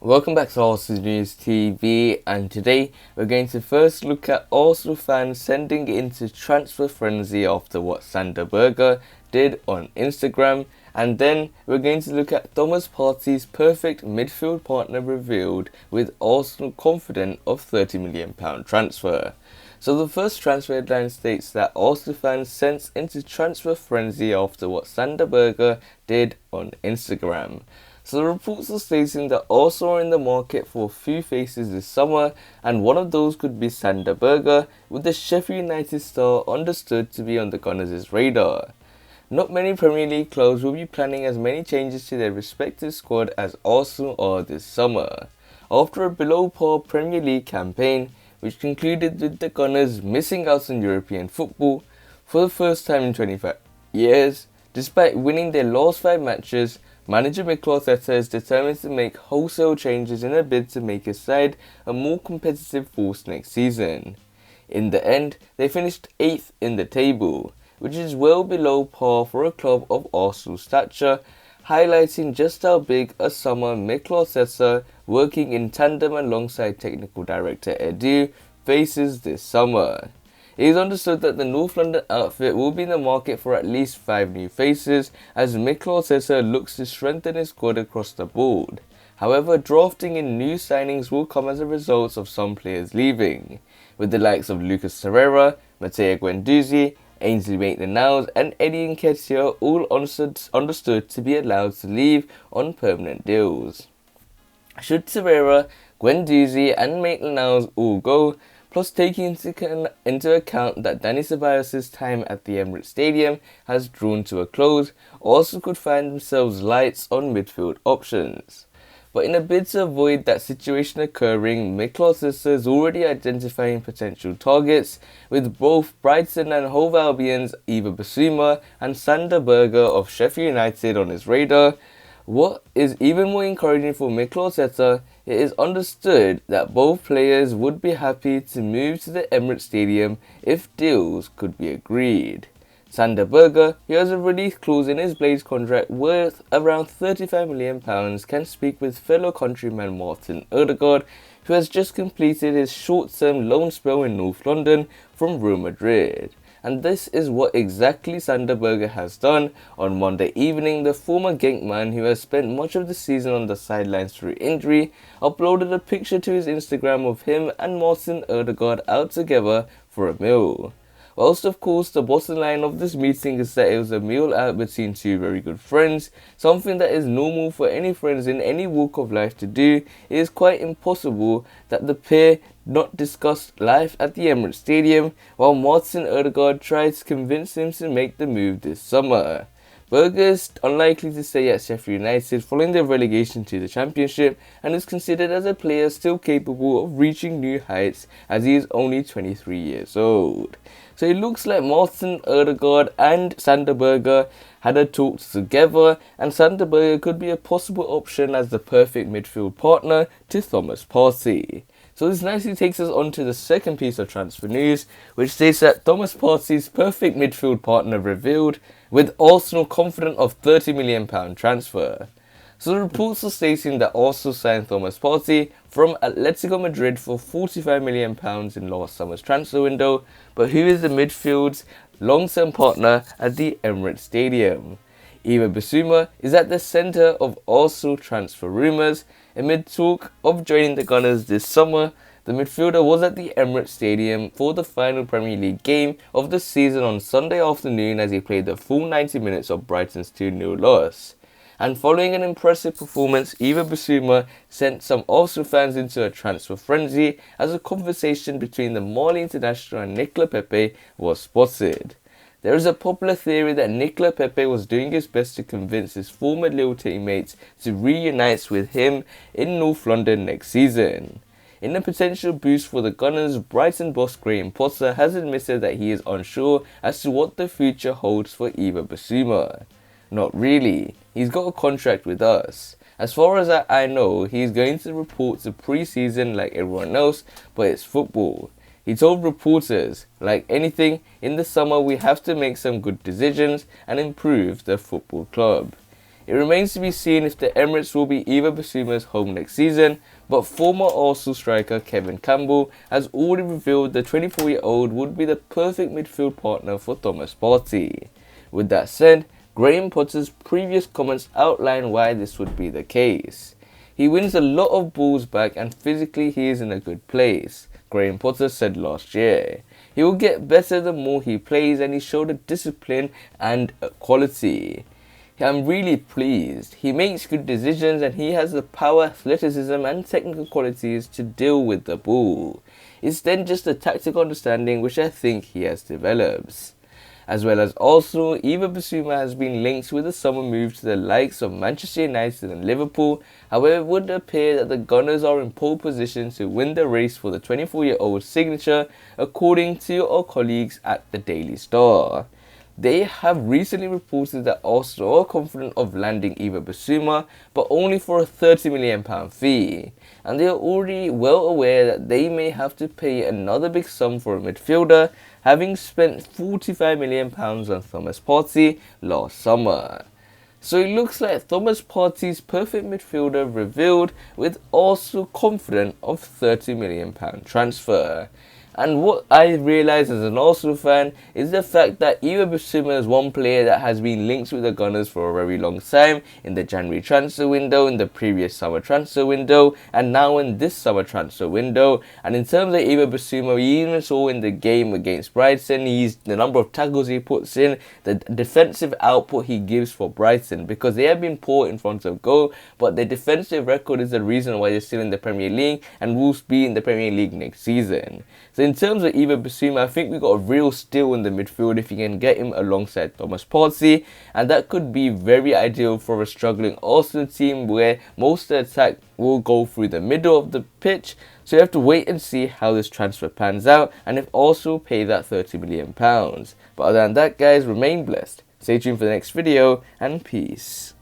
Welcome back to Arsenal News TV, and today we're going to first look at Arsenal fans sending into transfer frenzy after what Sander Berge did on Instagram, and then we're going to look at Thomas Partey's perfect midfield partner revealed with Arsenal confident of £30 million transfer. So the first transfer headline states that Arsenal fans sent into transfer frenzy after what Sander Berge did on Instagram. So the reports are stating that Arsenal are in the market for a few faces this summer, and one of those could be Sander Berge, with the Sheffield United star understood to be on the Gunners' radar. Not many Premier League clubs will be planning as many changes to their respective squad as Arsenal are this summer. After a below-par Premier League campaign, which concluded with the Gunners missing out on European football for the first time in 25 years, despite winning their last 5 matches, manager Mikel Arteta is determined to make wholesale changes in a bid to make his side a more competitive force next season. In the end, they finished 8th in the table, which is well below par for a club of Arsenal's stature, highlighting just how big a summer Mikel Arteta, working in tandem alongside technical director Edu, faces this summer. It is understood that the North London outfit will be in the market for at least 5 new faces as Mikel Arteta looks to strengthen his squad across the board. However, drafting in new signings will come as a result of some players leaving, with the likes of Lucas Torreira, Matteo Guendouzi, Ainsley Maitland-Niles and Eddie Nketiah all understood to be allowed to leave on permanent deals. Should Torreira, Guendouzi and Maitland-Niles all go, plus taking into account that Dani Ceballos' time at the Emirates Stadium has drawn to a close, Arsenal could find themselves lights on midfield options. But in a bid to avoid that situation occurring, Mikel Arteta is already identifying potential targets, with both Brighton and Hove Albion's Yves Bissouma and Sander Berge of Sheffield United on his radar. What is even more encouraging for Mikel Arteta, it is understood that both players would be happy to move to the Emirates Stadium if deals could be agreed. Sander Berge, who has a release clause in his Blades contract worth around £35 million, can speak with fellow countryman Martin Odegaard, who has just completed his short-term loan spell in North London from Real Madrid. And this is what exactly Sander Berge has done. On Monday evening, the former Genk man, who has spent much of the season on the sidelines through injury, uploaded a picture to his Instagram of him and Martin Odegaard out together for a meal. Whilst of course the bottom line of this meeting is that it was a meal out between two very good friends, something that is normal for any friends in any walk of life to do, it is quite impossible that the pair not discuss life at the Emirates Stadium, while Martin Odegaard tried to convince him to make the move this summer. Berge is unlikely to stay at Sheffield United following their relegation to the Championship, and is considered as a player still capable of reaching new heights as he is only 23 years old. So it looks like Martin Odegaard and Sander Berge had a talk together, and Sander Berge could be a possible option as the perfect midfield partner to Thomas Partey. So this nicely takes us on to the second piece of transfer news, which states that Thomas Partey's perfect midfield partner revealed, with Arsenal confident of £30 million transfer. So the reports are stating that Arsenal signed Thomas Partey from Atletico Madrid for £45 million in last summer's transfer window, but who is the midfield's long-term partner at the Emirates Stadium? Yves Bissouma is at the centre of Arsenal transfer rumours. Amid talk of joining the Gunners this summer, the midfielder was at the Emirates Stadium for the final Premier League game of the season on Sunday afternoon as he played the full 90 minutes of Brighton's 2-0 loss. And following an impressive performance, Yves Bissouma sent some Arsenal fans into a transfer frenzy as a conversation between the Mali international and Nicolas Pepe was spotted. There is a popular theory that Nicolas Pepe was doing his best to convince his former Lille teammates to reunite with him in North London next season. In a potential boost for the Gunners, Brighton boss Graham Potter has admitted that he is unsure as to what the future holds for Yves Bissouma. Not really, he's got a contract with us. As far as I know, he's going to report to pre-season like everyone else, but it's football. He told reporters, like anything, in the summer we have to make some good decisions and improve the football club. It remains to be seen if the Emirates will be Yves Bissouma's home next season, but former Arsenal striker Kevin Campbell has already revealed the 24-year-old would be the perfect midfield partner for Thomas Partey. With that said, Graham Potter's previous comments outline why this would be the case. He wins a lot of balls back and physically he is in a good place, Graham Potter said last year. He will get better the more he plays and he showed a discipline and a quality. I'm really pleased. He makes good decisions and he has the power, athleticism and technical qualities to deal with the ball. It's then just a tactical understanding which I think he has developed. As well as also, Yves Bissouma has been linked with a summer move to the likes of Manchester United and Liverpool. However, it would appear that the Gunners are in pole position to win the race for the 24-year-old signature, according to our colleagues at the Daily Star. They have recently reported that Arsenal are confident of landing Yves Bissouma, but only for a £30 million fee. And they are already well aware that they may have to pay another big sum for a midfielder, having spent £45 million on Thomas Partey last summer. So it looks like Thomas Partey's perfect midfielder revealed, with Arsenal confident of £30 million transfer. And what I realise as an Arsenal fan is the fact that Yves Bissouma is one player that has been linked with the Gunners for a very long time, in the January transfer window, in the previous summer transfer window, and now in this summer transfer window. And in terms of Yves Bissouma, we even saw in the game against Brighton, the number of tackles he puts in, the defensive output he gives for Brighton, because they have been poor in front of goal, but their defensive record is the reason why they're still in the Premier League and will be in the Premier League next season. So in terms of Yves Bissouma, I think we got a real steal in the midfield if you can get him alongside Thomas Partey, and that could be very ideal for a struggling Arsenal team where most of the attack will go through the middle of the pitch. So you have to wait and see how this transfer pans out and if Arsenal pay that £30 million. But other than that, guys, remain blessed. Stay tuned for the next video and peace.